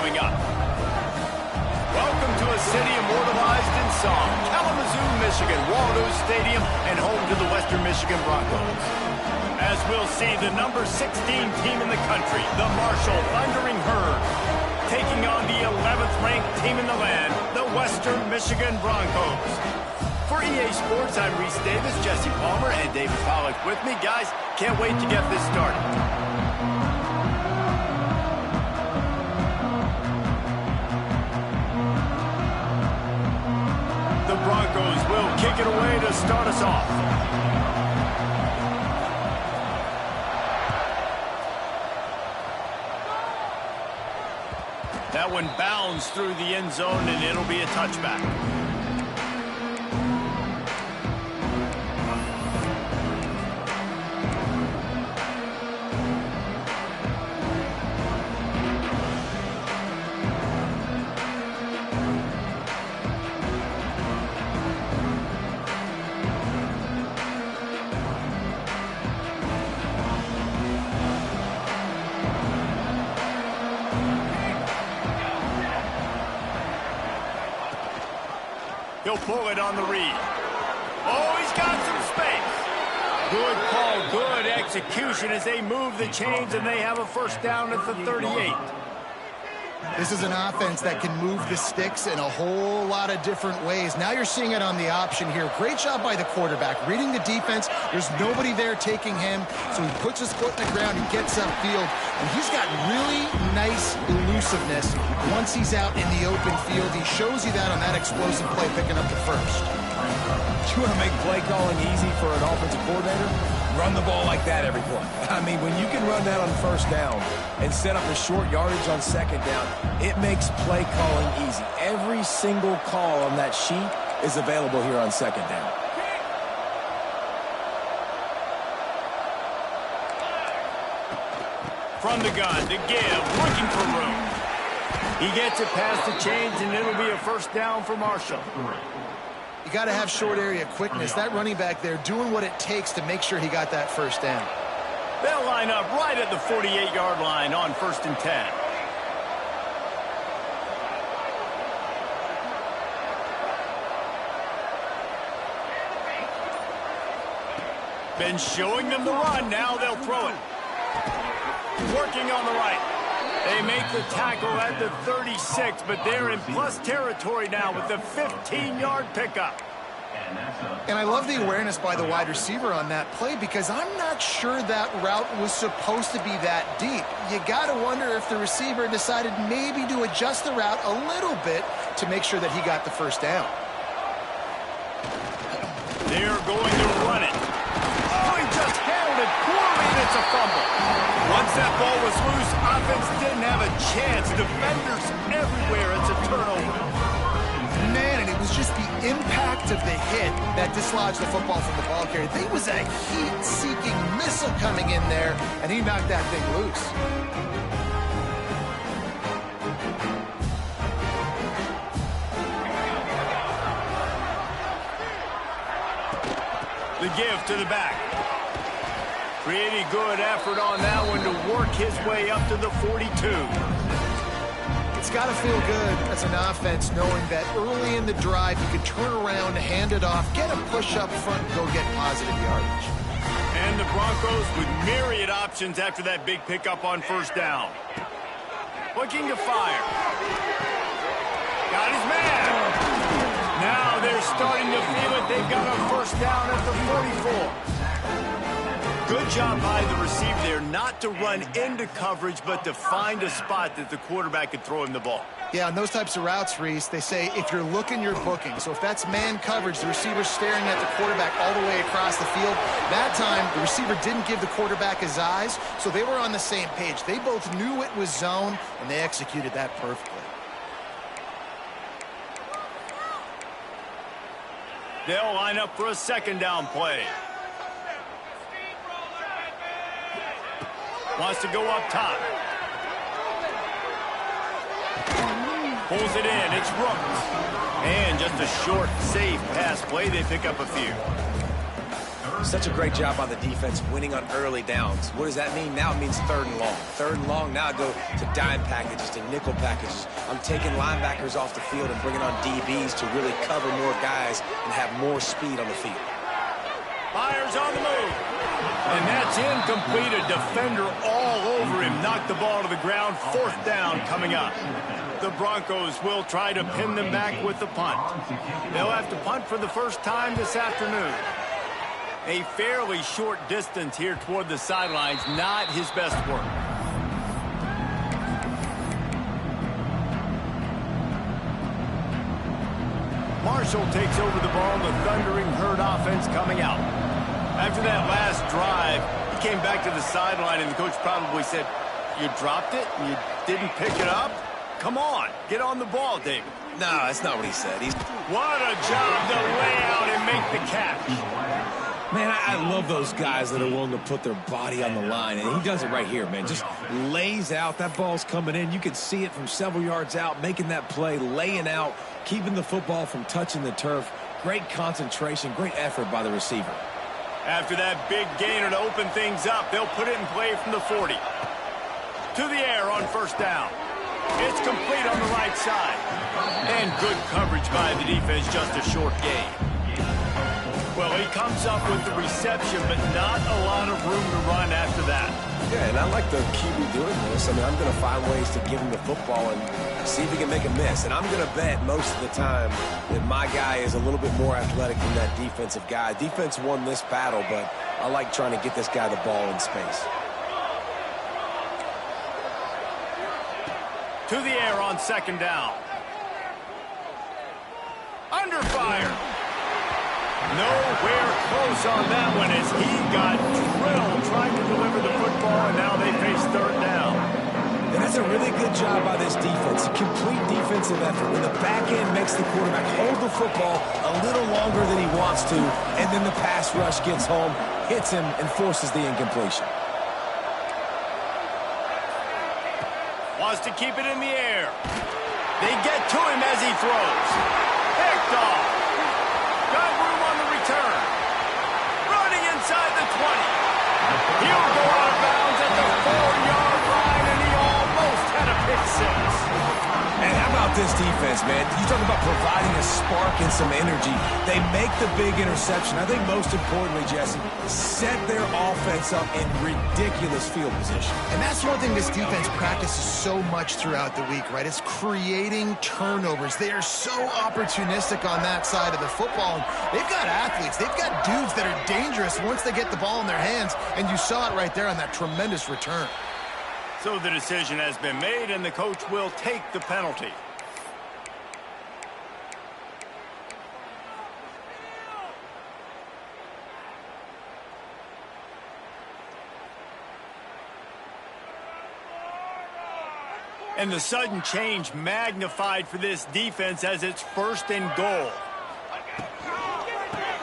coming up. Welcome to a city immortalized in song, Kalamazoo, Michigan, Waldo Stadium, and home to the Western Michigan Broncos. As we'll see, the number 16 team in the country, the Marshall Thundering Herd, taking on the 11th ranked team in the land, the Western Michigan Broncos. For EA Sports, I'm Reese Davis, Jesse Palmer, and David Pollack with me. Guys, can't wait to get this started. The Broncos will kick it away to start us off. That one bounds through the end zone, and it'll be a touchback. He'll pull it on the read. Oh, he's got some space. Good call, good execution as they move the chains, and they have a first down at the 38. This is an offense that can move the sticks in a whole lot of different ways. Now you're seeing it on the option here. Great job by the quarterback. Reading the defense, there's nobody there taking him, so he puts his foot in the ground, he gets upfield, and he's got really nice elusiveness once he's out in the open field. He shows you that on that explosive play, picking up the first. You want to make play calling easy for an offensive coordinator? Run the ball like that every play. I mean, when you can run that on first down and set up a short yardage on second down, it makes play calling easy. Every single call on that sheet is available here on second down. From the gun to give, looking for room. He gets it past the chains, and it'll be a first down for Marshall. You got to have short area quickness. That running back there doing what it takes to make sure he got that first down. They'll line up right at the 48-yard line on 1st and 10. Been showing them the run. Now they'll throw it. Working on the right. They make the tackle at the 36, but they're in plus territory now with the 15-yard pickup. And I love the awareness by the wide receiver on that play because I'm not sure that route was supposed to be that deep. You got to wonder if the receiver decided maybe to adjust the route a little bit to make sure that he got the first down. They're going to run it. Oh, he just handled it poorly, and it's a fumble. Once that ball was loose, offense didn't have a chance. Defenders everywhere. It's a turnover. Man, and it was just the impact of the hit that dislodged the football from the ball carrier. There was a heat-seeking missile coming in there, and he knocked that thing loose. The give to the back. Pretty good effort on that one to work his way up to the 42. It's got to feel good as an offense knowing that early in the drive you can turn around, hand it off, get a push up front, and go get positive yardage. And the Broncos with myriad options after that big pickup on first down. Looking to fire. Got his man. Now they're starting to feel it. They've got a first down at the 44. Good job by the receiver there not to run into coverage, but to find a spot that the quarterback could throw him the ball. Yeah, on those types of routes, Reese, they say if you're looking, you're booking. So if that's man coverage, the receiver's staring at the quarterback all the way across the field. That time, the receiver didn't give the quarterback his eyes, so they were on the same page. They both knew it was zone, and they executed that perfectly. They'll line up for a second down play. Wants to go up top. Pulls it in. It's Rooks. And just a short, safe pass play. They pick up a few. Such a great job by the defense winning on early downs. What does that mean? Now it means 3rd and long. 3rd and long, now I go to dime packages, to nickel packages. I'm taking linebackers off the field and bringing on DBs to really cover more guys and have more speed on the field. Fires on the move. And that's incomplete. A defender all over him. Knocked the ball to the ground. 4th down coming up. The Broncos will try to pin them back with the punt. They'll have to punt for the first time this afternoon. A fairly short distance here toward the sidelines. Not his best work. Marshall takes over the ball. The Thundering Herd offense coming out. After that last drive, he came back to the sideline, and the coach probably said, "You dropped it? You didn't pick it up? Come on, get on the ball, David." No, that's not what he said. What a job to lay out and make the catch. Man, I love those guys that are willing to put their body on the line, and he does it right here, man. Just lays out. That ball's coming in. You can see it from several yards out, making that play, laying out, keeping the football from touching the turf. Great concentration, great effort by the receiver. After that big gainer to open things up, they'll put it in play from the 40. To the air on 1st down. It's complete on the right side. And good coverage by the defense, just a short gain. Well, he comes up with the reception, but not a lot of room to run after that. Yeah, and I like the QB doing this. I mean, I'm going to find ways to give him the football and see if he can make a miss. And I'm going to bet most of the time that my guy is a little bit more athletic than that defensive guy. Defense won this battle, but I like trying to get this guy the ball in space. To the air on 2nd down. Under fire. Nowhere close on that one as he got drilled trying to deliver the football, and now they face 3rd down. And that's a really good job by this defense. A complete defensive effort. When the back end makes the quarterback hold the football a little longer than he wants to, and then the pass rush gets home, hits him, and forces the incompletion. Wants to keep it in the air. They get to him as he throws. Picked off. Got room on the return. Running inside the 20. He'll go out of bounds at the 4-yard line, and he almost had a pick 6. And how about this defense, man? You talk about providing a spark and some energy. They make the big interception. I think most importantly, Jesse, set their offense up in ridiculous field position. And that's one thing this defense practices so much throughout the week, right? It's creating turnovers. They are so opportunistic on that side of the football. They've got athletes. They've got dudes that are dangerous once they get the ball in their hands, and you saw it right there on that tremendous return. So the decision has been made, and the coach will take the penalty. And the sudden change magnified for this defense as it's 1st and goal.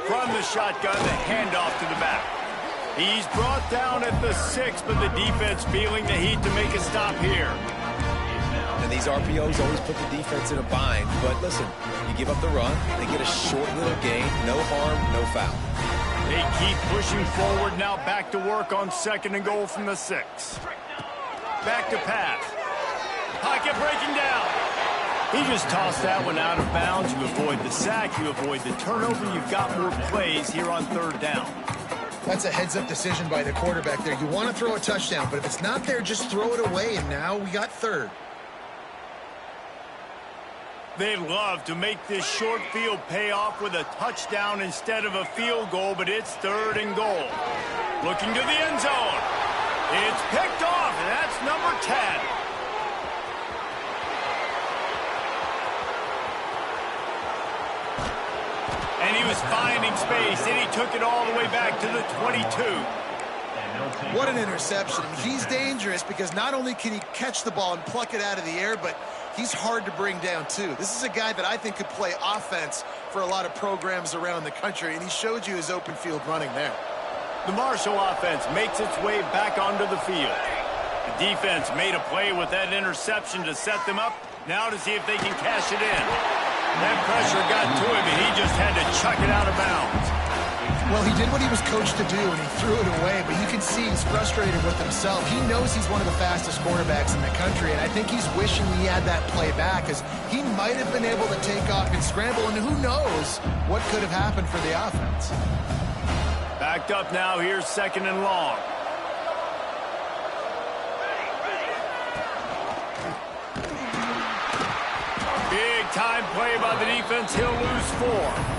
From the shotgun, the handoff to the back. He's brought down at the 6, but the defense feeling the heat to make a stop here. And these RPOs always put the defense in a bind. But listen, you give up the run, they get a short little gain, no harm, no foul. They keep pushing forward now, back to work on 2nd and goal from the 6. Back to pass. Pocket breaking down. He just tossed that one out of bounds. You avoid the sack, you avoid the turnover. You've got more plays here on 3rd down. That's a heads-up decision by the quarterback there. You want to throw a touchdown, but if it's not there, just throw it away, and now we got 3rd. They love to make this short field pay off with a touchdown instead of a field goal, but it's 3rd and goal. Looking to the end zone. It's picked off, and that's number 10. And he was finding space, and he took it all the way back to the 22. What an interception. He's dangerous because not only can he catch the ball and pluck it out of the air, but he's hard to bring down, too. This is a guy that I think could play offense for a lot of programs around the country, and he showed you his open field running there. The Marshall offense makes its way back onto the field. The defense made a play with that interception to set them up. Now to see if they can cash it in. That pressure got to him, and he just had to chuck it out of bounds. Well, he did what he was coached to do, and he threw it away, but you can see he's frustrated with himself. He knows he's one of the fastest quarterbacks in the country, and I think he's wishing he had that play back, because he might have been able to take off and scramble, and who knows what could have happened for the offense. Backed up now, here's 2nd and long. Big time play by the defense, he'll lose 4.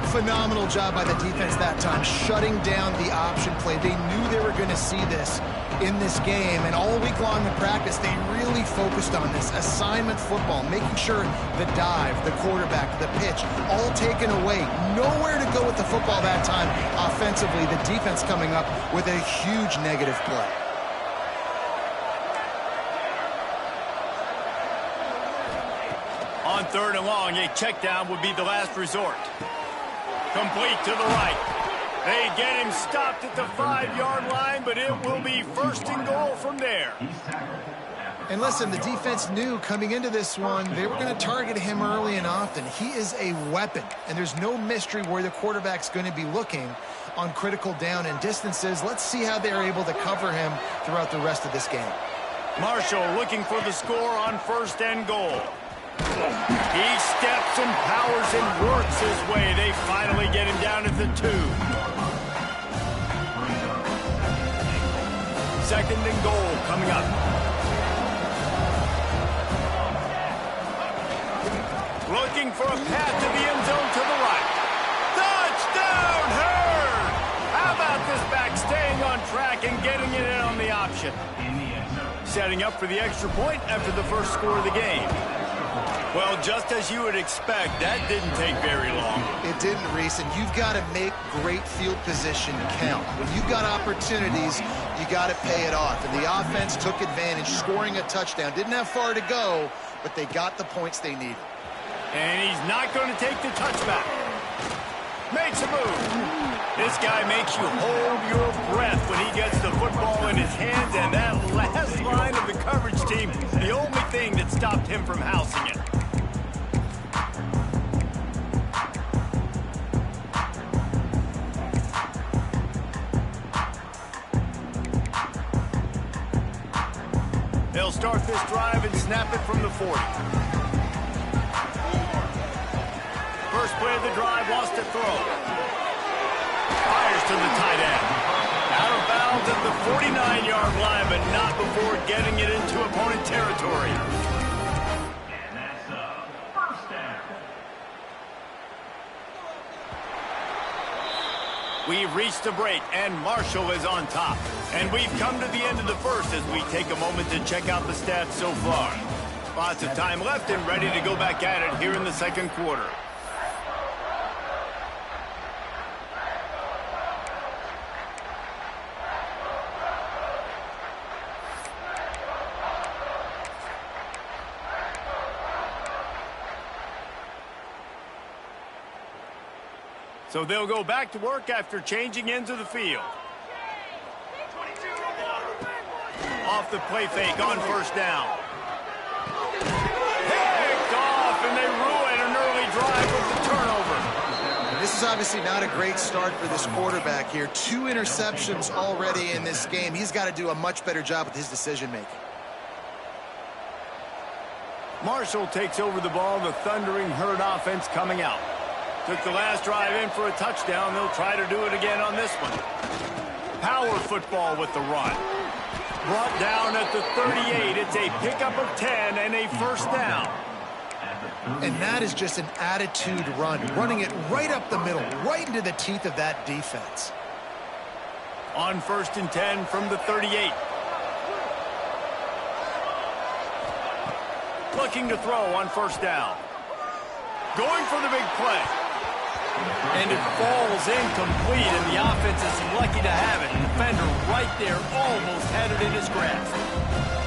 Phenomenal job by the defense that time, shutting down the option play. They knew they were going to see this in this game, and all week long in practice, they really focused on this assignment football, making sure the dive, the quarterback, the pitch, all taken away. Nowhere to go with the football that time offensively. The defense coming up with a huge negative play. On 3rd and long, a check down would be the last resort. Complete to the right. They get him stopped at the 5-yard line, but it will be 1st and goal from there. And listen, the defense knew coming into this one, they were going to target him early and often. He is a weapon, and there's no mystery where the quarterback's going to be looking on critical down and distances. Let's see how they're able to cover him throughout the rest of this game. Marshall looking for the score on 1st and goal. He steps and powers and works his way. They finally get him down at the 2. 2nd and goal coming up. Looking for a path to the end zone to the right. Touchdown, Hurd! How about this back staying on track and getting it in on the option? Setting up for the extra point after the first score of the game. Well, just as you would expect, that didn't take very long. It didn't, Reese, and you've got to make great field position count. When you've got opportunities, you got to pay it off. And the offense took advantage, scoring a touchdown. Didn't have far to go, but they got the points they needed. And he's not going to take the touchback. Makes a move. This guy makes you hold your breath when he gets the football in his hands, and that last line of the coverage team, the only thing that stopped him from housing it. They'll start this drive and snap it from the 40. First play of the drive, lost a throw. Fires to the tight end. Out of bounds at the 49-yard line, but not before getting it into opponent territory. And that's a 1st down. We've reached the break, and Marshall is on top. And we've come to the end of the first as we take a moment to check out the stats so far. Lots of time left and ready to go back at it here in the 2nd quarter. So they'll go back to work after changing into the field. Off the play fake on 1st down. Picked off, and they ruin an early drive with the turnover. This is obviously not a great start for this quarterback here. 2 interceptions already in this game. He's got to do a much better job with his decision-making. Marshall takes over the ball, the thundering Herd offense coming out. Took the last drive in for a touchdown. They'll try to do it again on this one. Power football with the run. Brought down at the 38. It's a pickup of 10 and a 1st down. And that is just an attitude run, running it right up the middle, right into the teeth of that defense. On 1st and 10 from the 38. Looking to throw on 1st down. Going for the big play. And it falls incomplete, and the offense is lucky to have it. The defender right there almost had it in his grasp.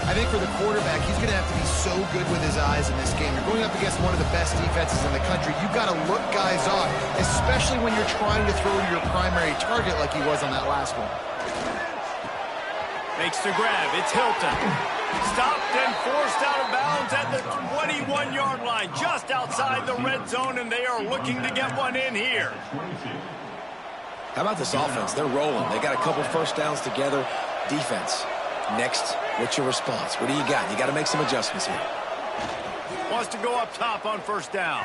I think for the quarterback, he's going to have to be so good with his eyes in this game. You're going up against one of the best defenses in the country. You've got to look guys off, especially when you're trying to throw to your primary target like he was on that last one. Makes the grab. It's Hilton. Stopped and forced out of bounds at the 21-yard line, just outside the red zone, and they are looking to get one in here. How about this offense? They're rolling. They got a couple first downs together. Defense. Next, what's your response? What do you got? You got to make some adjustments here. Wants to go up top on first down.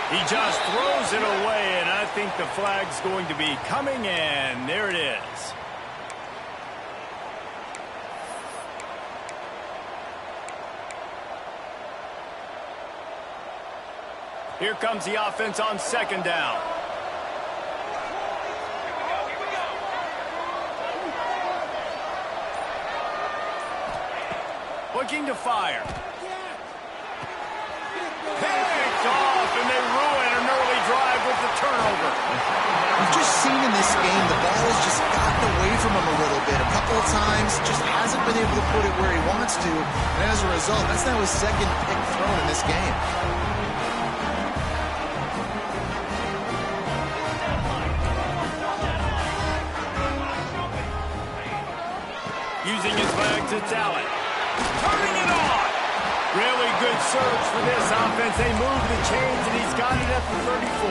He just throws it away, and I think the flag's going to be coming in. There it is. Here comes the offense on second down. Looking to fire. Picked off, and they ruin an early drive with the turnover. We've just seen in this game the ball has just gotten away from him a little bit. A couple of times, just hasn't been able to put it where he wants to. And as a result, that's now his second pick thrown in this game. Using his legs, it's Allen. Turning it on. Really good surge for this offense. They move the chains, and he's got it at the 34.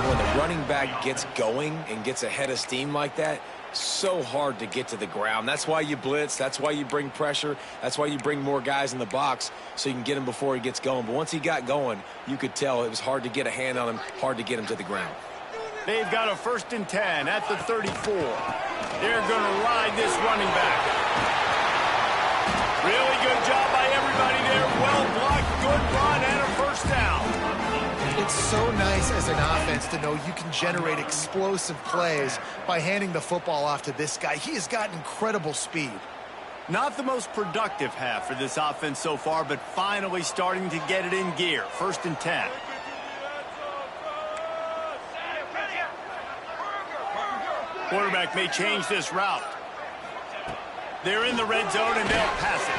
When the running back gets going and gets ahead of steam like that, so hard to get to the ground. That's why you blitz. That's why you bring pressure. That's why you bring more guys in the box so you can get him before he gets going. But once he got going, you could tell it was hard to get a hand on him, hard to get him to the ground. They've got a 1st and 10 at the 34. They're going to ride this running back. Really good job by everybody there. Well blocked, good run, and a first down. It's so nice as an offense to know you can generate explosive plays by handing the football off to this guy. He has got incredible speed. Not the most productive half for this offense so far, but finally starting to get it in gear. 1st and 10. Quarterback may change this route. They're in the red zone, and they'll pass it.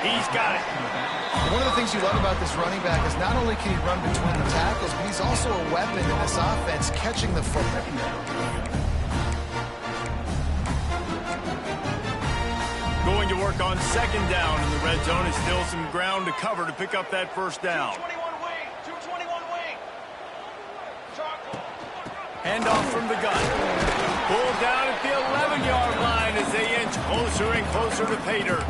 He's got it. One of the things you love about this running back is not only can he run between the tackles, but he's also a weapon in this offense, catching the football. Going to work on second down in the red zone. Is still some ground to cover to pick up that first down. 221 wing. 221 wing. Handoff from the gun. Pulled down at the 11-yard line as they inch closer and closer to pay dirt.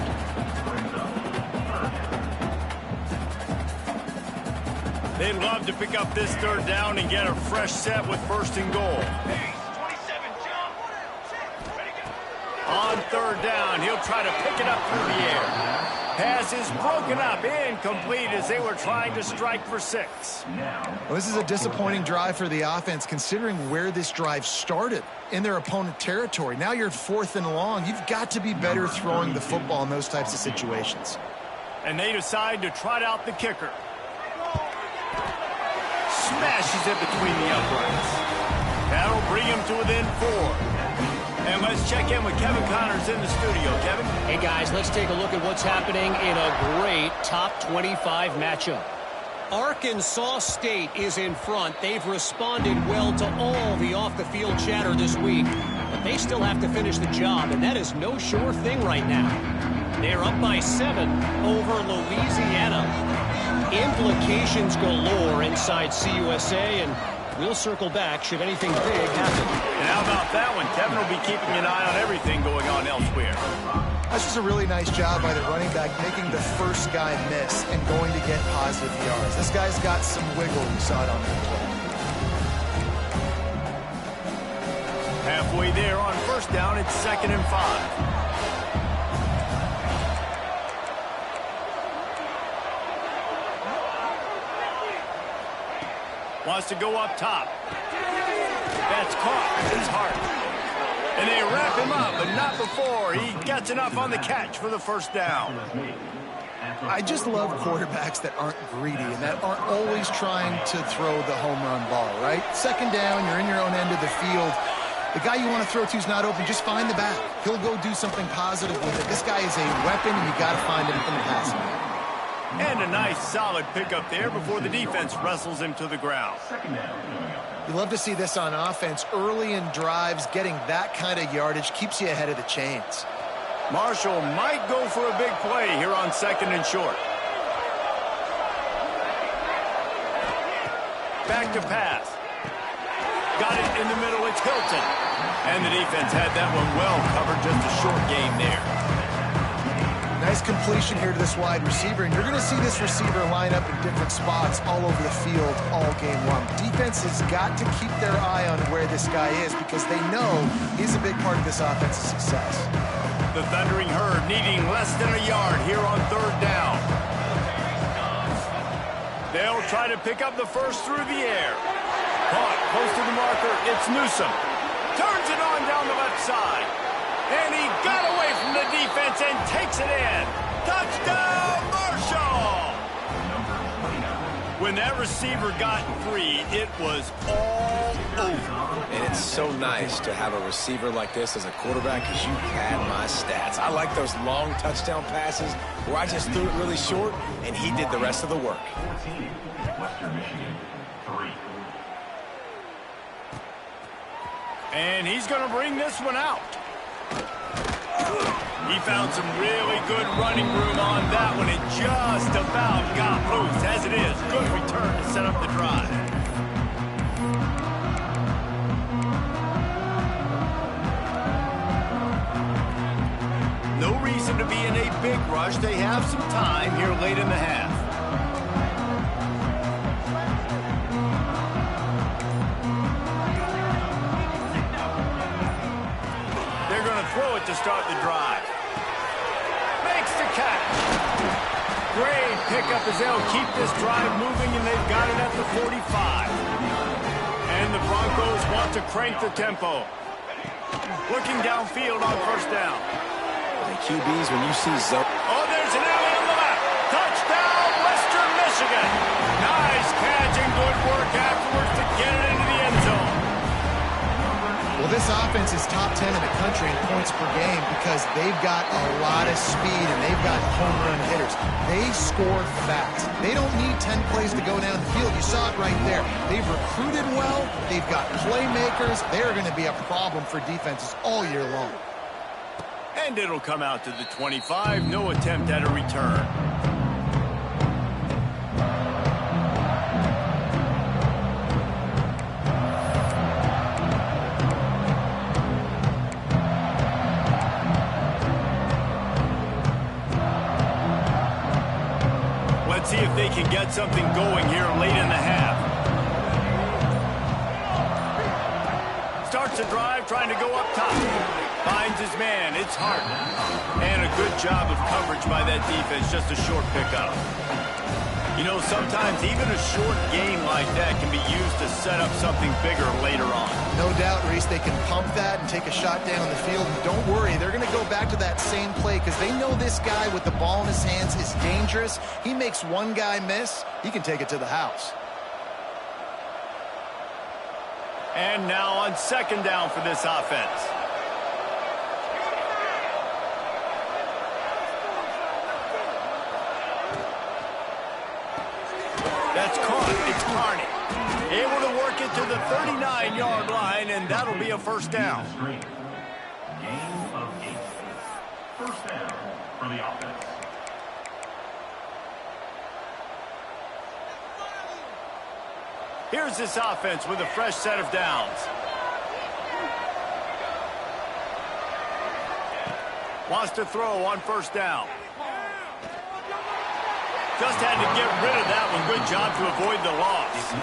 They'd love to pick up this 3rd down and get a fresh set with 1st and goal. 27, jump. Ready, go. On 3rd down, he'll try to pick it up through the air. Pass is broken up, incomplete as they were trying to strike for 6. Well, this is a disappointing drive for the offense, considering where this drive started in their opponent territory. Now you're 4th and long. You've got to be better throwing the football in those types of situations. And they decide to trot out the kicker. Smashes it between the uprights. That'll bring him to within 4. And let's check in with Kevin Connors in the studio. Kevin? Hey, guys, let's take a look at what's happening in a great top 25 matchup. Arkansas State is in front. They've responded well to all the off-the-field chatter this week, but they still have to finish the job, and that is no sure thing right now. They're up by 7 over Louisiana. Implications galore inside CUSA, and we'll circle back should anything big happen. And how about that one? Kevin will be keeping an eye on everything going on elsewhere. That's just a really nice job by the running back, making the first guy miss and going to get positive yards. This guy's got some wiggle. You saw it on that play. Halfway there on 1st down, it's 2nd and 5. Wants to go up top. That's caught. It's hard. And they wrap him up, but not before he gets enough on the catch for the 1st down. I just love quarterbacks that aren't greedy and that aren't always trying to throw the home run ball, right? 2nd down, you're in your own end of the field. The guy you want to throw to is not open. Just find the back. He'll go do something positive with it. This guy is a weapon, and you got to find him in the passing game. And a nice, solid pickup there before the defense wrestles him to the ground. You love to see this on offense. Early in drives, getting that kind of yardage keeps you ahead of the chains. Marshall might go for a big play here on 2nd and short. Back to pass. got it in the middle. It's Hilton. And the defense had that one well covered. Just a short game there. Nice completion here to this wide receiver, and you're going to see this receiver line up in different spots all over the field all game long. Defense has got to keep their eye on where this guy is because they know he's a big part of this offense's success. The Thundering Herd needing less than a yard here on third down. They'll try to pick up the first through the air. Caught close to the marker. It's Newsom. Turns it on down the left side. And he got away from the defense and takes it in. Touchdown, Marshall! When that receiver got free, it was all over. And it's so nice to have a receiver like this as a quarterback because you had my stats. I like those long touchdown passes where I just threw it really short and he did the rest of the work. 14, Western Michigan, 3. And he's going to bring this one out. He found some really good running room on that one. It just about got loose. As it is, good return to set up the drive. No reason to be in a big rush. They have some time here late in the half. They're going to throw it to start the drive. Makes the catch. Great pickup as they'll keep this drive moving, and they've got it at the 45. And the Broncos want to crank the tempo. Looking downfield on first down. The QBs, when you see zone. Oh, there's an alley on the left. Touchdown, Western Michigan. Nice catch and good work afterwards to get it into the end zone. Well, this offense is top 10 in the country in points per game because they've got a lot of speed and they've got home run hitters. They score fast. They don't need 10 plays to go down the field. You saw it right there. They've recruited well. They've got playmakers. They're going to be a problem for defenses all year long. And it'll come out to the 25. No attempt at a return. Let's see if they can get something going here late in the half. Starts a drive trying to go up top. Finds his man. It's Hart. And a good job of coverage by that defense. Just a short pickup. You know, sometimes even a short game like that can be used to set up something bigger later on. No doubt, Reese, they can pump that and take a shot down the field. And don't worry, they're going to go back to that same play because they know this guy with the ball in his hands is dangerous. He makes one guy miss, he can take it to the house. And now on second down for this offense. That's caught. It's Carney. Able to work it to the 39-yard line, and that'll be a first down. Game of 8. First down for the offense. Here's this offense with a fresh set of downs. Wants to throw on first down. Just had to get rid of that one. Good job to avoid the loss.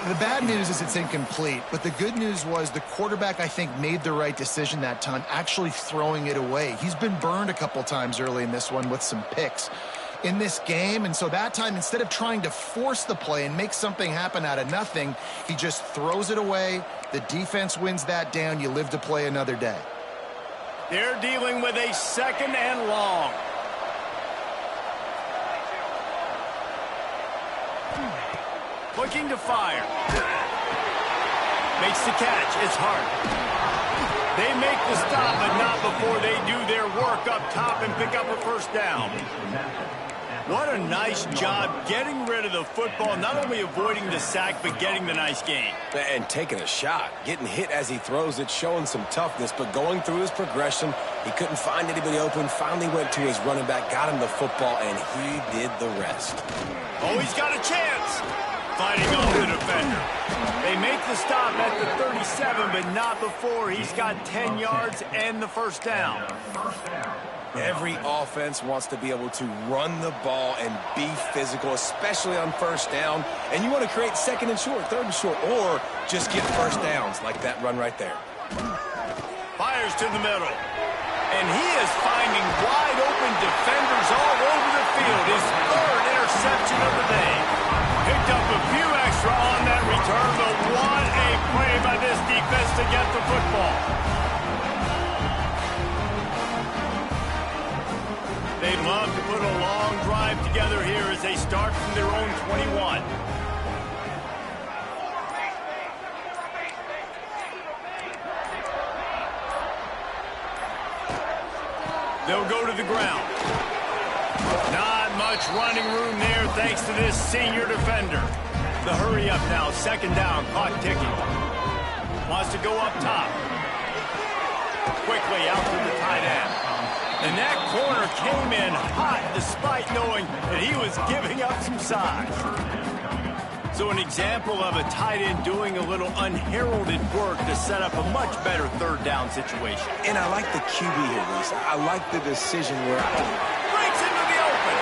The bad news is it's incomplete, but the good news was the quarterback, I think, made the right decision that time, actually throwing it away. He's been burned a couple times early in this one with some picks in this game, and so that time, instead of trying to force the play and make something happen out of nothing, he just throws it away. The defense wins that down. You live to play another day. They're dealing with a second and long. Looking to fire. Makes the catch. It's Hart. They make the stop, but not before they do their work up top and pick up a first down. What a nice job getting rid of the football, not only avoiding the sack, but getting the nice gain. And taking a shot, getting hit as he throws it, showing some toughness, but going through his progression, he couldn't find anybody open, finally went to his running back, got him the football, and he did the rest. Oh, he's got a chance. Fighting off the defender. They make the stop at the 37, but not before he's got 10 yards and the first down. Every offense wants to be able to run the ball and be physical, especially on first down. And you want to create second and short, third and short, or just get first downs like that run right there. Fires to the middle. And he is finding wide open defenders all over the field. His third interception of the day. Picked up a few extra on that return, but what a play by this defense to get the football. They'd love to put a long drive together here as they start from their own 21. They'll go to the ground. Not much running room there thanks to this senior defender. The hurry up now, second down, clock ticking. Wants to go up top. Quickly out to the tight end. And that corner came in hot despite knowing that he was giving up some size. So an example of a tight end doing a little unheralded work to set up a much better third down situation. And I like the QB here, Lisa. I like the decision where Breaks into the open.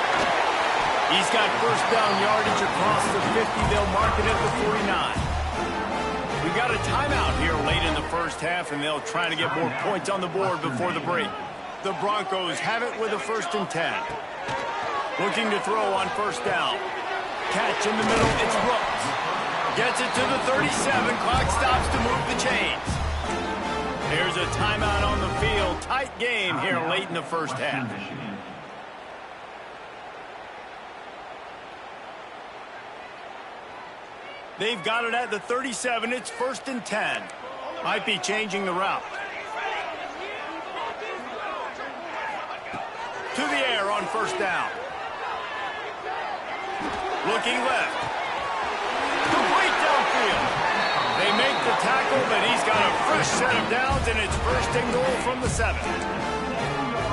He's got first down yardage across the 50. They'll mark it at the 49. We got a timeout here late in the first half, and they'll try to get more points on the board before the break. The Broncos have it with a 1st and 10. Looking to throw on first down. Catch in the middle, it's Brooks. Gets it to the 37, clock stops to move the chains. There's a timeout on the field. Tight game here late in the first half. They've got it at the 37, it's 1st and 10. Might be changing the route. To the air on first down. Looking left. Complete downfield. They make the tackle, but he's got a fresh set of downs, and it's 1st and goal from the 7.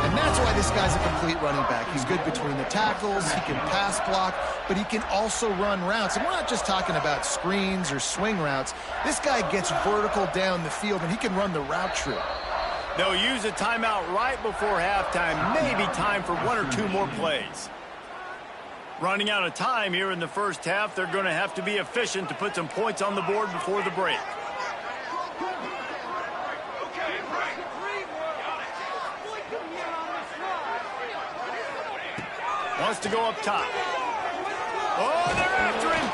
And that's why this guy's a complete running back. He's good between the tackles, he can pass block, but he can also run routes. And we're not just talking about screens or swing routes. This guy gets vertical down the field, and he can run the route tree. They'll use a timeout right before halftime, maybe time for 1 or 2 more plays. Running out of time here in the first half, they're going to have to be efficient to put some points on the board before the break. Wants to go up top. Oh, they're after him.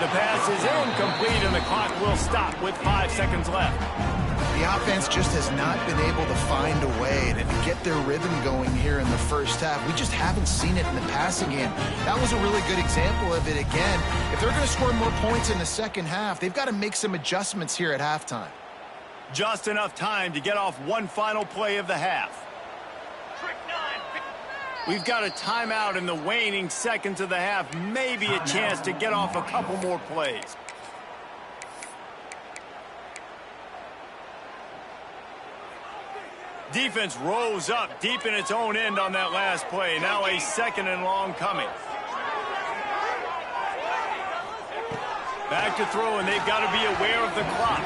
The pass is incomplete, and the clock will stop with 5 seconds left. The offense just has not been able to find a way to get their rhythm going here in the first half. We just haven't seen it in the passing game. That was a really good example of it again. If they're going to score more points in the second half, they've got to make some adjustments here at halftime. Just enough time to get off one final play of the half. We've got a timeout in the waning seconds of the half. Maybe a chance to get off a couple more plays. Defense rose up deep in its own end on that last play. Now a 2nd and long coming. Back to throw, and they've got to be aware of the clock.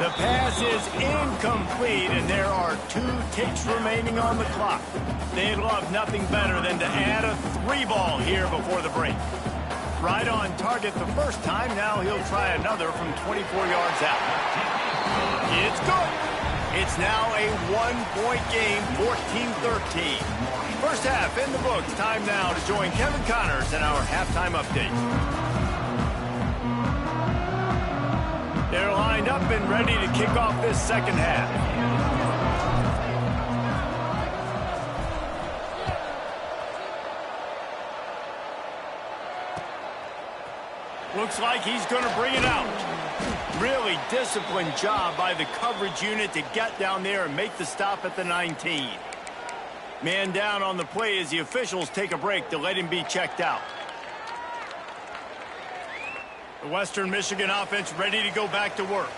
The pass is incomplete, and there are 2 ticks remaining on the clock. They'd love nothing better than to add a 3 ball here before the break. Right on target the first time. Now he'll try another from 24 yards out. It's good. It's now a 1-point game, 14-13. First half in the books. Time now to join Kevin Connors in our halftime update. They're lined up and ready to kick off this second half. Looks like he's going to bring it out. Really disciplined job by the coverage unit to get down there and make the stop at the 19. Man down on the play as the officials take a break to let him be checked out. The Western Michigan offense ready to go back to work.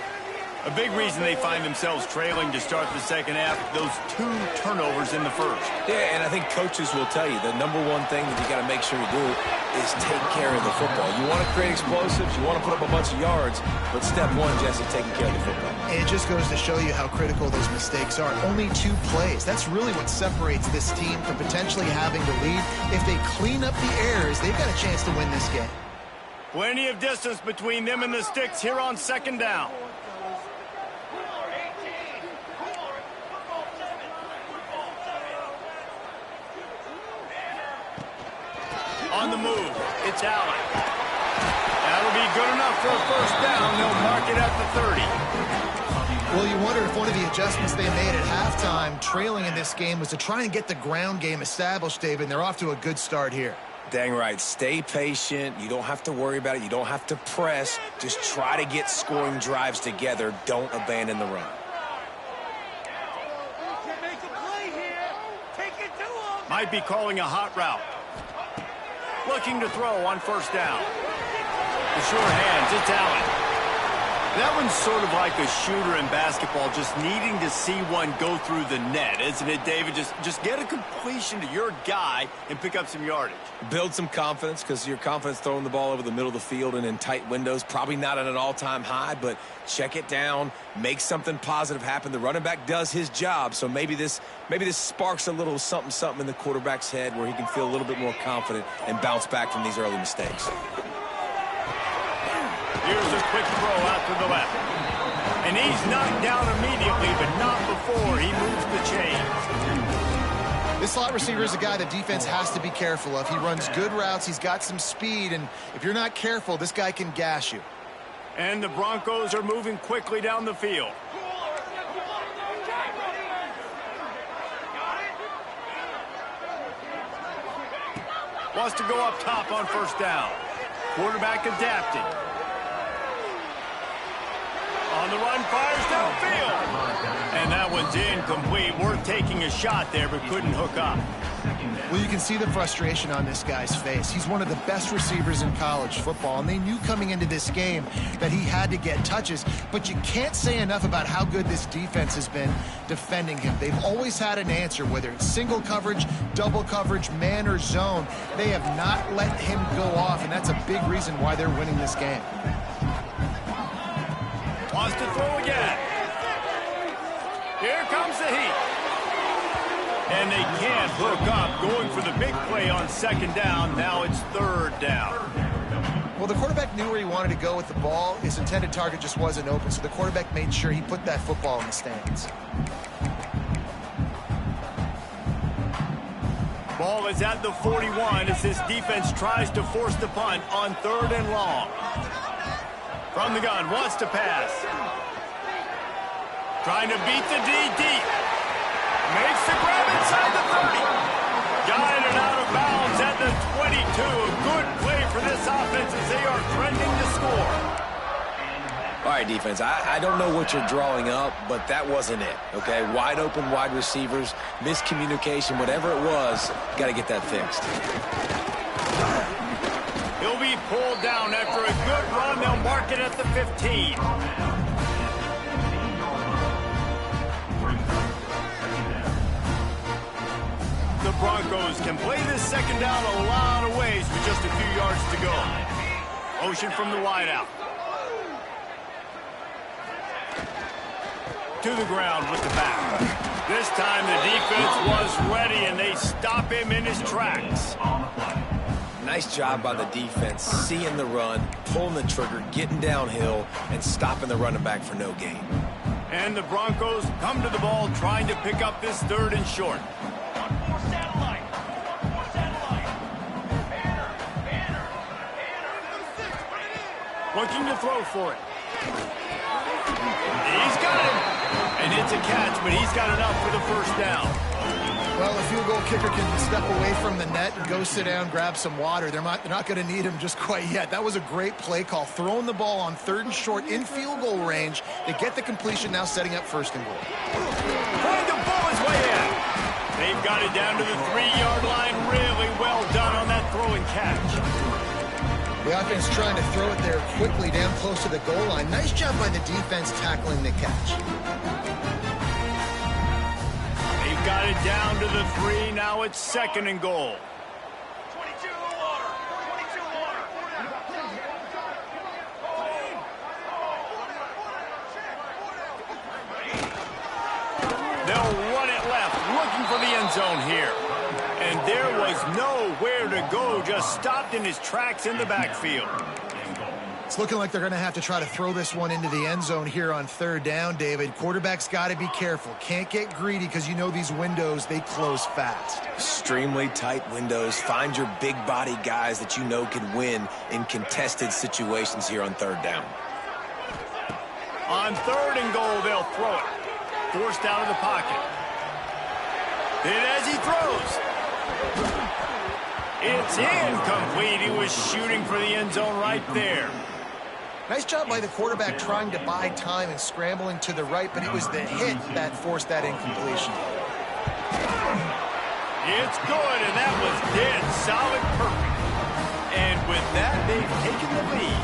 A big reason they find themselves trailing to start the second half, those 2 turnovers in the first. Yeah, and I think coaches will tell you the number one thing that you got to make sure you do is take care of the football. You want to create explosives, you want to put up a bunch of yards, but step one, Jesse, taking care of the football. It just goes to show you how critical those mistakes are. Only 2 plays. That's really what separates this team from potentially having the lead. If they clean up the errors, they've got a chance to win this game. Plenty of distance between them and the sticks here on second down. On the move, it's Allen. That'll be good enough for a first down. They'll mark it at the 30. Well, you wonder if one of the adjustments they made at halftime, trailing in this game, was to try and get the ground game established, David, and they're off to a good start here. Dang right. Stay patient. You don't have to worry about it. You don't have to press. Just try to get scoring drives together. Don't abandon the run. Might be calling a hot route. Looking to throw on first down. The sure hands, it's Allen. That one's sort of like a shooter in basketball, just needing to see one go through the net, isn't it, David? Just get a completion to your guy and pick up some yardage. Build some confidence, because your confidence throwing the ball over the middle of the field and in tight windows, probably not at an all-time high, but check it down, make something positive happen. The running back does his job, so maybe this sparks a little something in the quarterback's head where he can feel a little bit more confident and bounce back from these early mistakes. Here's a quick throw out to the left. And he's knocked down immediately, but not before he moves the chains. This slot receiver is a guy the defense has to be careful of. He runs good routes, he's got some speed, and if you're not careful, this guy can gash you. And the Broncos are moving quickly down the field. Wants to go up top on first down. Quarterback adapted. On the run, fires downfield. And that one's incomplete. Worth taking a shot there, but couldn't hook up. Well, you can see the frustration on this guy's face. He's one of the best receivers in college football, and they knew coming into this game that he had to get touches, but you can't say enough about how good this defense has been defending him. They've always had an answer, whether it's single coverage, double coverage, man or zone. They have not let him go off, and that's a big reason why they're winning this game. Wants to throw again. Here comes the heat. And they can't hook up, going for the big play on second down. Now it's third down. Well, the quarterback knew where he wanted to go with the ball. His intended target just wasn't open, so the quarterback made sure he put that football in the stands. Ball is at the 41 as this defense tries to force the punt on third and long. From the gun, wants to pass. Trying to beat the D deep. Makes the grab inside the 30. Guided out of bounds at the 22. A good play for this offense as they are trending to score. All right, defense, I don't know what you're drawing up, but that wasn't it, okay? Wide open wide receivers, miscommunication, whatever it was, got to get that fixed. He'll be pulled down after a good run. They'll mark it at the 15. The Broncos can play this second down a lot of ways with just a few yards to go. Motion from the wideout. To the ground with the back. This time the defense was ready, and they stop him in his tracks. Nice job by the defense, seeing the run, pulling the trigger, getting downhill, and stopping the running back for no gain. And the Broncos come to the ball, trying to pick up this third and short. Looking to throw for it. He's got him. And it's a catch, but he's got enough for the first down. Well, a field goal kicker can step away from the net and go sit down, grab some water. They're not going to need him just quite yet. That was a great play call. Throwing the ball on third and short in field goal range. They get the completion, now setting up first and goal. Trying to pull his way in. They've got it down to the 3-yard line. Really well done on that throw and catch. The offense trying to throw it there quickly down close to the goal line. Nice job by the defense tackling the catch. They've got it down to the 3. Now it's 2nd and goal. They'll run it left, looking for the end zone here. And there was nowhere to go, just stopped in his tracks in the backfield. It's looking like they're going to have to try to throw this one into the end zone here on 3rd down, David. Quarterback's got to be careful. Can't get greedy because you know these windows, they close fast. Extremely tight windows. Find your big body guys that you know can win in contested situations here on 3rd down. On 3rd and goal, they'll throw it. Forced out of the pocket. And as he throws, it's incomplete. He was shooting for the end zone right there. Nice job by the quarterback trying to buy time and scrambling to the right, but it was the hit that forced that incompletion. It's good, and that was dead solid perfect. And with that, they've taken the lead.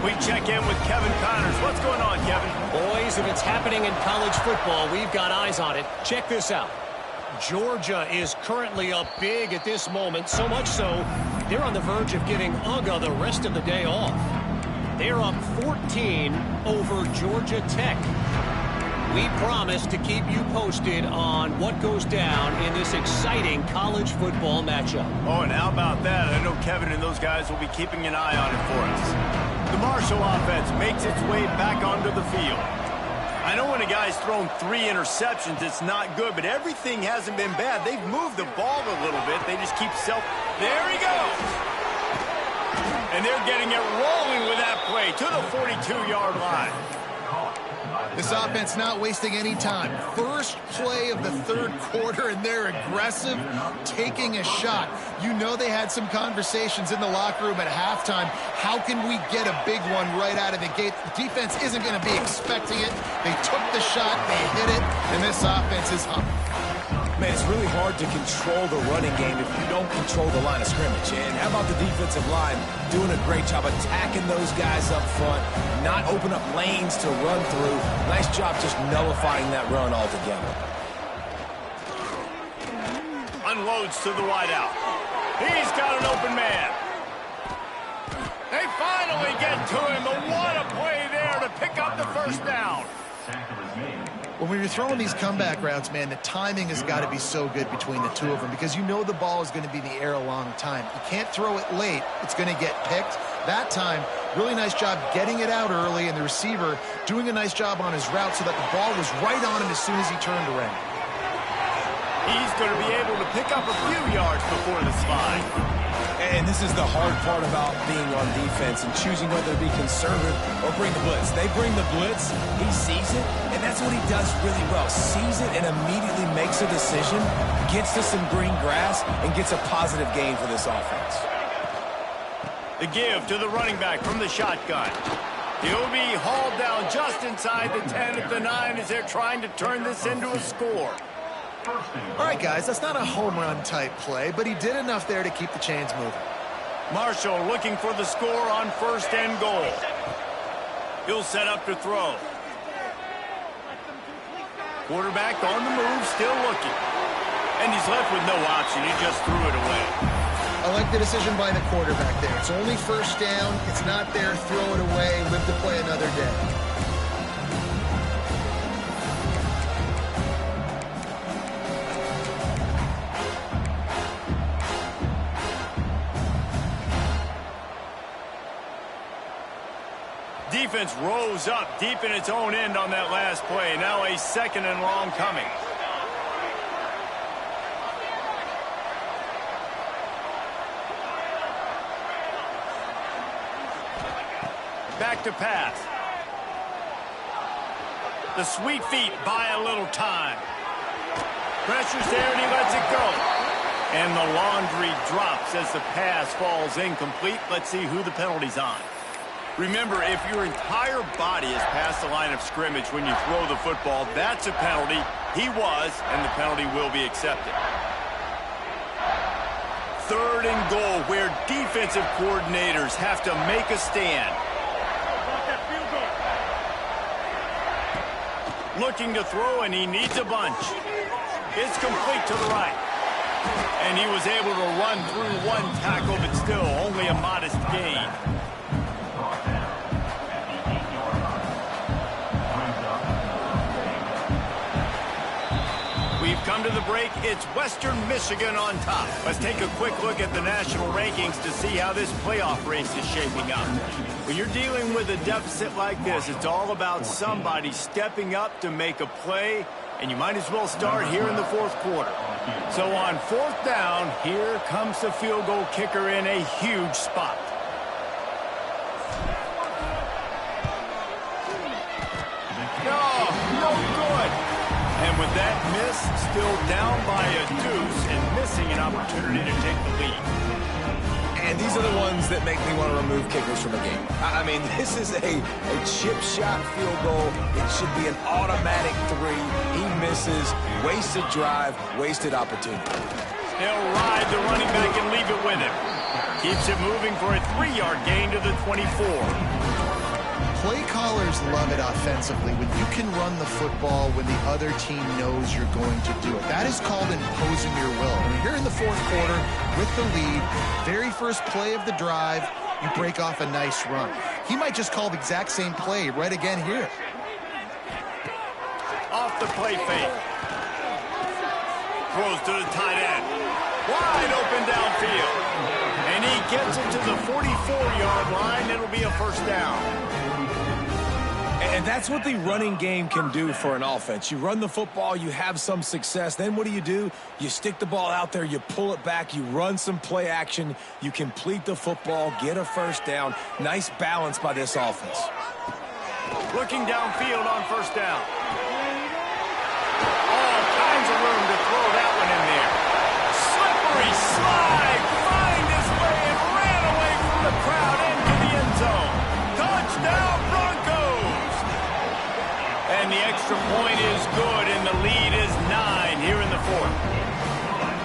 We check in with Kevin Connors. What's going on, Kevin? Boys, if it's happening in college football, we've got eyes on it. Check this out. Georgia is currently up big at this moment, so much so they're on the verge of giving UGA the rest of the day off. They're up 14 over Georgia Tech. We promise to keep you posted on what goes down in this exciting college football matchup. Oh, and how about that? I know Kevin and those guys will be keeping an eye on it for us. The Marshall offense makes its way back onto the field. I know when a guy's thrown 3 interceptions, it's not good, but everything hasn't been bad. They've moved the ball a little bit. They just keep There he goes! And they're getting it rolling with that play to the 42-yard line. This offense not wasting any time. First play of the 3rd quarter, and they're aggressive, taking a shot. You know they had some conversations in the locker room at halftime. How can we get a big one right out of the gate? The defense isn't going to be expecting it. They took the shot, they hit it, and this offense is humming. Man, it's really hard to control the running game if you don't control the line of scrimmage. And how about the defensive line doing a great job attacking those guys up front, not open up lanes to run through. Nice job just nullifying that run altogether. Unloads to the wideout. He's got an open man. They finally get to him. But what a play there to pick up the 1st down. When you're throwing these comeback routes, man, the timing has got to be so good between the two of them because you know the ball is going to be in the air a long time. You can't throw it late. It's going to get picked. That time, really nice job getting it out early, and the receiver doing a nice job on his route so that the ball was right on him as soon as he turned around. He's going to be able to pick up a few yards before the spike. And this is the hard part about being on defense and choosing whether to be conservative or bring the blitz. They bring the blitz, he sees it, and that's what he does really well. Sees it and immediately makes a decision, gets to some green grass, and gets a positive gain for this offense. The give to the running back from the shotgun. He'll be hauled down just inside the 10 at the 9 as they're trying to turn this into a score. All right, guys, that's not a home run type play, but he did enough there to keep the chains moving. Marshall looking for the score on 1st and goal. He'll set up to throw. Quarterback on the move, still looking. And he's left with no option. He just threw it away. I like the decision by the quarterback there. It's only 1st down. It's not there. Throw it away. Live to play another day. Defense rose up deep in its own end on that last play. Now a 2nd and long coming. Back to pass. The sweet feet buy a little time. Pressure's there and he lets it go. And the laundry drops as the pass falls incomplete. Let's see who the penalty's on. Remember, if your entire body is past the line of scrimmage when you throw the football, that's a penalty. He was, and the penalty will be accepted. 3rd and goal, where defensive coordinators have to make a stand. Looking to throw, and he needs a bunch. It's complete to the right. And he was able to run through one tackle, but still only a modest gain. We've come to the break. It's Western Michigan on top. Let's take a quick look at the national rankings to see how this playoff race is shaping up. When you're dealing with a deficit like this, it's all about somebody stepping up to make a play, and you might as well start here in the 4th quarter. So on 4th down, here comes the field goal kicker in a huge spot. No good. And with that miss, still down by a deuce and missing an opportunity to take the lead. And these are the ones that make me want to remove kickers from a game. I mean, this is a chip shot field goal. It should be an automatic 3. He misses. Wasted drive, wasted opportunity. They'll ride the running back and leave it with him. Keeps it moving for a 3-yard gain to the 24. Play callers love it offensively when you can run the football when the other team knows you're going to do it. That is called imposing your will. And here in the 4th quarter with the lead, very first play of the drive, you break off a nice run. He might just call the exact same play right again here. Off the play fake. Throws to the tight end. Wide open downfield. And he gets it to the 44-yard line. It'll be a 1st down. And that's what the running game can do for an offense. You run the football, you have some success. Then what do? You stick the ball out there, you pull it back, you run some play action, you complete the football, get a 1st down. Nice balance by this offense. Looking downfield on 1st down. All kinds of room to throw that one in there. Slippery slide, find his way and ran away from the crowd into the end zone. Touchdown Broncos! And the extra point is good, and the lead is 9 here in the 4th.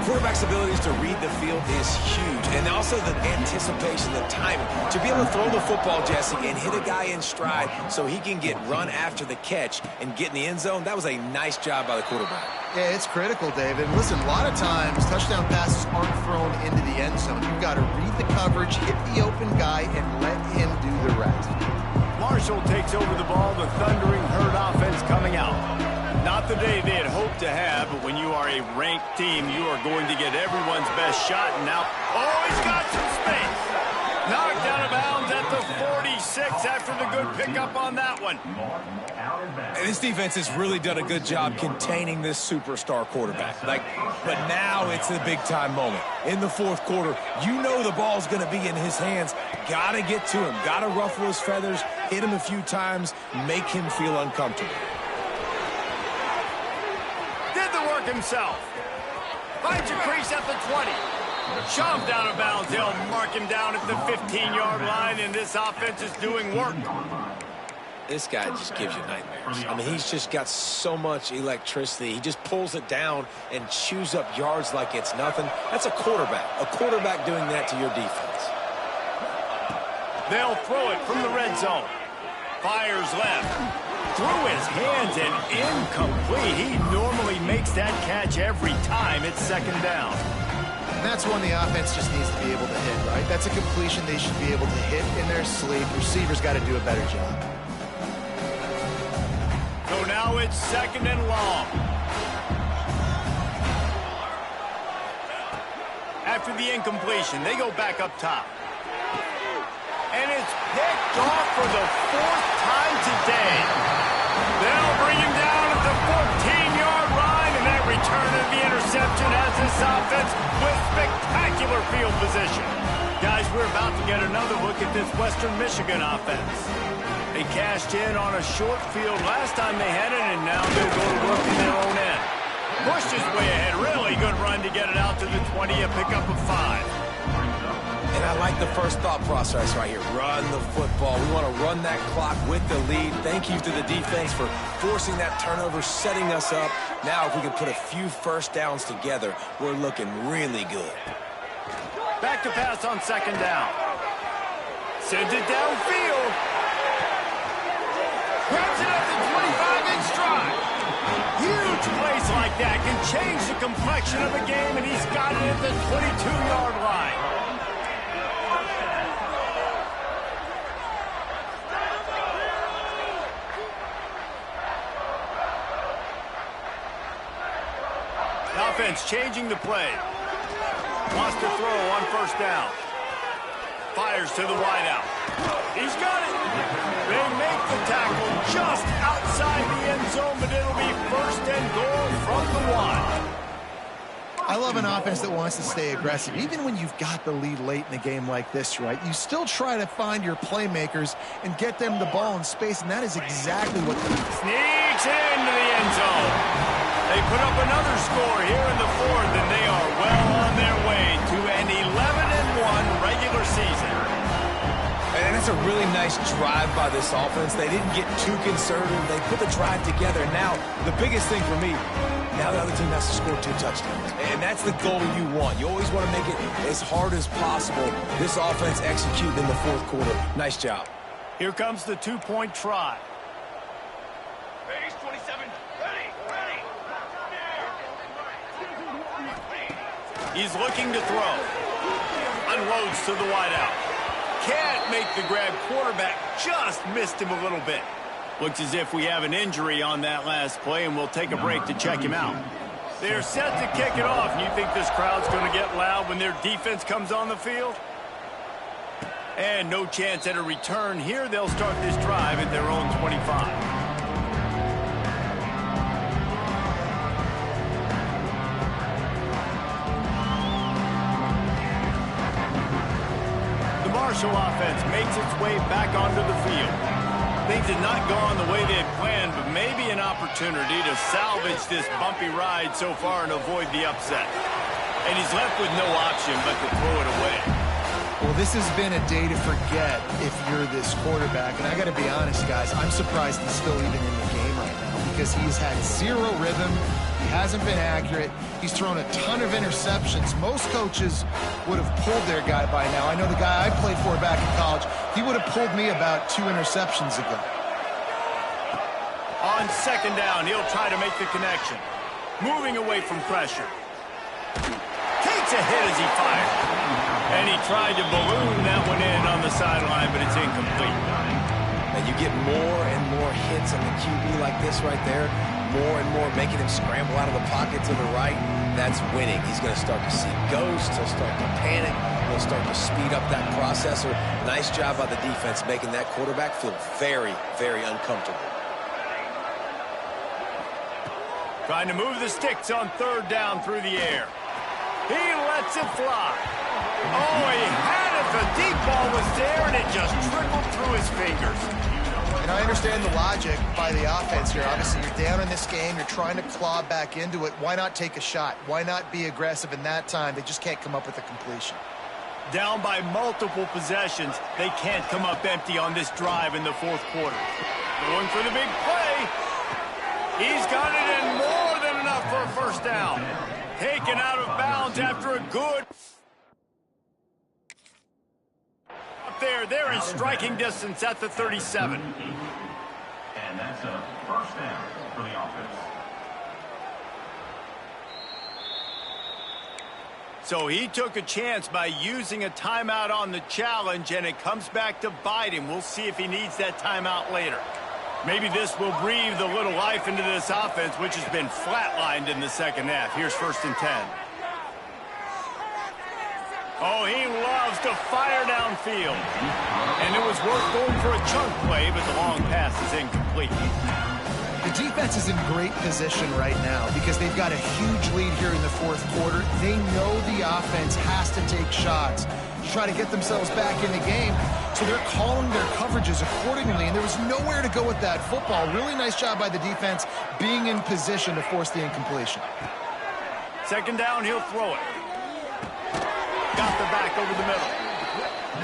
Quarterback's abilities to read the field is huge, and also the anticipation, the timing. To be able to throw the football, Jesse, and hit a guy in stride so he can get run after the catch and get in the end zone, that was a nice job by the quarterback. Yeah, it's critical, David. Listen, a lot of times touchdown passes aren't thrown into the end zone. You've got to read the coverage, hit the open guy, and let him do the rest. Marshall takes over the ball, the thundering herd offense coming out. Not the day they had hoped to have, but when you are a ranked team, you are going to get everyone's best shot. And now, he's got some space. Knocked out of bounds at the 46 after the good pickup on that one. And this defense has really done a good job containing this superstar quarterback. But now it's a big-time moment. In the 4th quarter, you know the ball's going to be in his hands. Got to get to him. Got to ruffle his feathers, hit him a few times, make him feel uncomfortable. Did the work himself. Finds a crease at the 20. Shoved out of bounds. They'll mark him down at the 15-yard line, and this offense is doing work. This guy just gives you nightmares. I mean, he's just got so much electricity. He just pulls it down and chews up yards like it's nothing. That's a quarterback. A quarterback doing that to your defense. They'll throw it from the red zone. Fires left. Through his hands and incomplete. He normally makes that catch every time. It's 2nd down. And that's one the offense just needs to be able to hit, right? That's a completion they should be able to hit in their sleep. Receivers got to do a better job. So now it's 2nd and long. After the incompletion, they go back up top. And it's picked off for the 4th time today. They'll bring him down at the 14-yard line, and that return of the interception has this offense with spectacular field position. Guys, we're about to get another look at this Western Michigan offense. They cashed in on a short field last time they had it, and now they'll go to work in their own end. Pushed his way ahead. Really good run to get it out to the 20, a pickup of 5. And I like the first thought process right here. Run the football. We want to run that clock with the lead. Thank you to the defense for forcing that turnover, setting us up. Now if we can put a few 1st downs together, we're looking really good. Back to pass on second down. Sends it downfield. Grabs it at the 25-inch stride. Huge plays like that can change the complexion of a game, and he's got it at the 22-yard line. Offense changing the play. Wants to throw on first down. Fires to the wideout. He's got it. They make the tackle just outside the end zone, but it'll be first and goal from the 1. I love an offense that wants to stay aggressive. Even when you've got the lead late in the game like this, right, you still try to find your playmakers and get them the ball in space, and that is exactly what they do. Sneaks into the end zone. They put up another score here in the 4th, and they are well on their way to an 11-1 regular season. And that's a really nice drive by this offense. They didn't get too conservative. They put the drive together. Now, the biggest thing for me, now the other team has to score 2 touchdowns. And that's the goal you want. You always want to make it as hard as possible. This offense executed in the 4th quarter. Nice job. Here comes the 2-point try. Base 27, ready. He's looking to throw. Unloads to the wideout. Can't make the grab. Quarterback just missed him a little bit. Looks as if we have an injury on that last play, and we'll take a break to check him out. They're set to kick it off. And you think this crowd's going to get loud when their defense comes on the field? And no chance at a return here. They'll start this drive at their own 25. Marshall offense makes its way back onto the field. Things had not gone the way they had planned, but maybe an opportunity to salvage this bumpy ride so far and avoid the upset. And he's left with no option but to throw it away. Well, this has been a day to forget if you're this quarterback. And I got to be honest, guys, I'm surprised he's still even in the game right now because he's had zero rhythm. He hasn't been accurate. He's thrown a ton of interceptions. Most coaches would have pulled their guy by now. I know the guy I played for back in college, he would have pulled me about 2 interceptions ago. On second down, he'll try to make the connection. Moving away from pressure. Takes a hit as he fired. And he tried to balloon that one in on the sideline, but it's incomplete. And you get more and more hits on the QB like this right there. More and more making him scramble out of the pocket to the right. That's winning. He's going to start to see ghosts. He'll start to panic. He'll start to speed up that processor. Nice job by the defense making that quarterback feel very, very uncomfortable. Trying to move the sticks on third down through the air. He lets it fly. Oh, he had it. The deep ball was there, and it just trickled through his fingers. And I understand the logic by the offense here. Obviously, you're down in this game. You're trying to claw back into it. Why not take a shot? Why not be aggressive in that time? They just can't come up with a completion. Down by multiple possessions, they can't come up empty on this drive in the 4th quarter. Going for the big play. He's got it in more than enough for a first down. Taken out of bounds after a good... They're in striking distance at the 37. And that's a first down for the offense. So he took a chance by using a timeout on the challenge, and it comes back to bite him. We'll see if he needs that timeout later. Maybe this will breathe a little life into this offense, which has been flatlined in the second half. Here's 1st and 10. Oh, he loves to fire downfield. And it was worth going for a chunk play, but the long pass is incomplete. The defense is in great position right now because they've got a huge lead here in the 4th quarter. They know the offense has to take shots to try to get themselves back in the game. So they're calling their coverages accordingly, and there was nowhere to go with that football. Really nice job by the defense being in position to force the incompletion. Second down, he'll throw it. Got the back over the middle.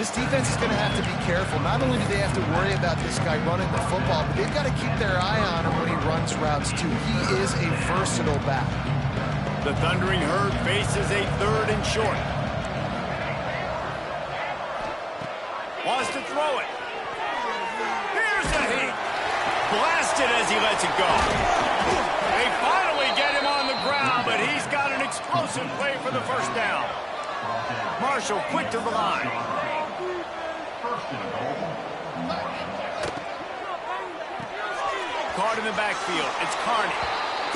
This defense is going to have to be careful. Not only do they have to worry about this guy running the football, but they've got to keep their eye on him when he runs routes too. He is a versatile back. The Thundering Herd faces a 3rd and short. to throw it. Here's a heat. Blasted as he lets it go. They finally get him on the ground, but he's got an explosive play for the first down. Marshall quick to the line. Caught in the backfield. It's Carney.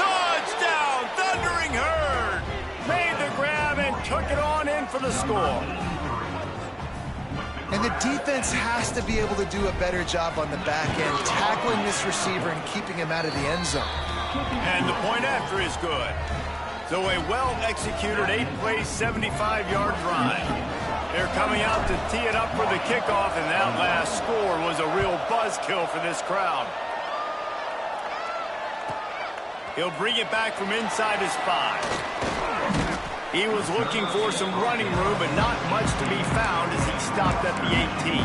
Touchdown! Thundering Herd! Made the grab and took it on in for the score. And the defense has to be able to do a better job on the back end, tackling this receiver and keeping him out of the end zone. And the point after is good. So a well-executed 8-play, 75-yard drive. They're coming out to tee it up for the kickoff, and that last score was a real buzzkill for this crowd. He'll bring it back from inside his 5. He was looking for some running room, but not much to be found as he stopped at the 18.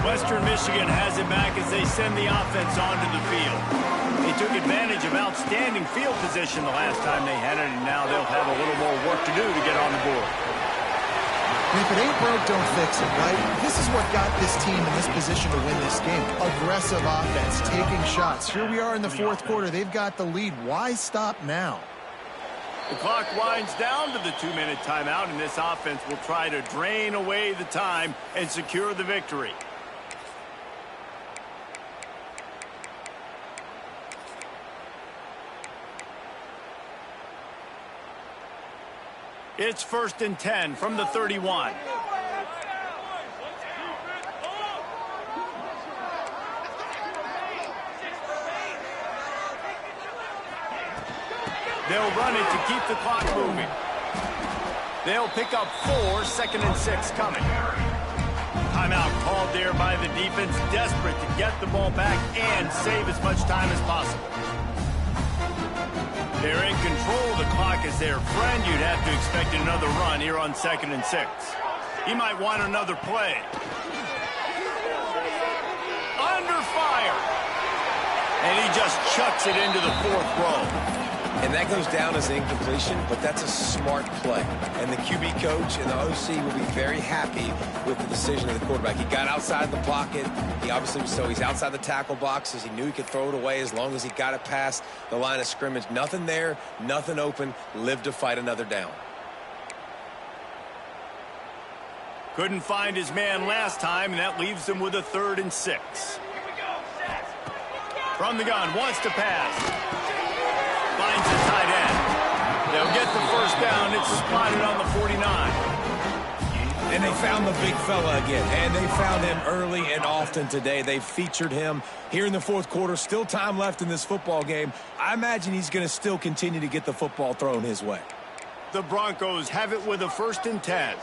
Western Michigan has it back as they send the offense onto the field. They took advantage of outstanding field position the last time they had it, and now they'll have a little more work to do to get on the board. And if it ain't broke, don't fix it, right? This is what got this team in this position to win this game. Aggressive offense, taking shots. Here we are in the fourth quarter. They've got the lead. Why stop now? The clock winds down to the 2-minute timeout, and this offense will try to drain away the time and secure the victory. It's 1st and 10 from the 31. They'll run it to keep the clock moving. They'll pick up 4, 2nd and 6 coming. Timeout called there by the defense, desperate to get the ball back and save as much time as possible. They're in control of the clock as their friend. You'd have to expect another run here on 2nd and 6. He might want another play. Under fire. And he just chucks it into the 4th row. And that goes down as an incompletion, but that's a smart play. And the QB coach and the OC will be very happy with the decision of the quarterback. He got outside the pocket. He obviously, so he's outside the tackle boxes. He knew he could throw it away as long as he got it past the line of scrimmage. Nothing there, nothing open. Live to fight another down. Couldn't find his man last time, and that leaves him with a 3rd and 6. From the gun, wants to pass. Finds the tight end. They'll get the first down. It's spotted on the 49. And they found the big fella again. And they found him early and often today. They featured him here in the 4th quarter. Still time left in this football game. I imagine he's going to still continue to get the football thrown his way. The Broncos have it with a 1st and 10.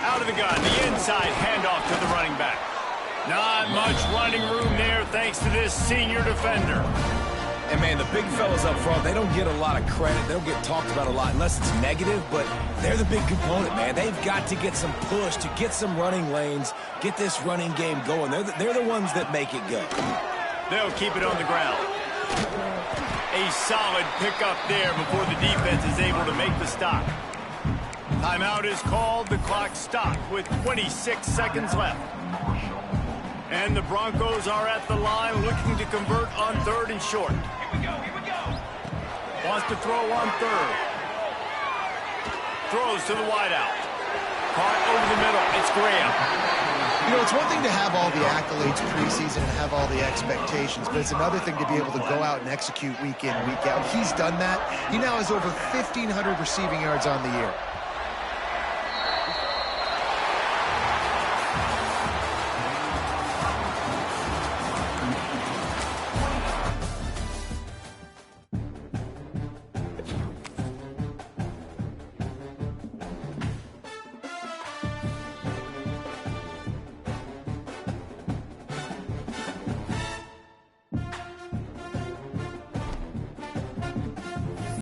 Out of the gun, the inside handoff to the running back. Not much running room there thanks to this senior defender. And, man, the big fellas up front, they don't get a lot of credit. They don't get talked about a lot unless it's negative, but they're the big component, man. They've got to get some push, to get some running lanes, get this running game going. They're the ones that make it go. They'll keep it on the ground. A solid pickup there before the defense is able to make the stop. Timeout is called. The clock stopped with 26 seconds left. And the Broncos are at the line looking to convert on 3rd and short. Here we go. Wants to throw on 3rd. Throws to the wideout. Caught over the middle. It's Graham. You know, it's one thing to have all the accolades preseason and have all the expectations, but it's another thing to be able to go out and execute week in, week out. He's done that. He now has over 1,500 receiving yards on the year.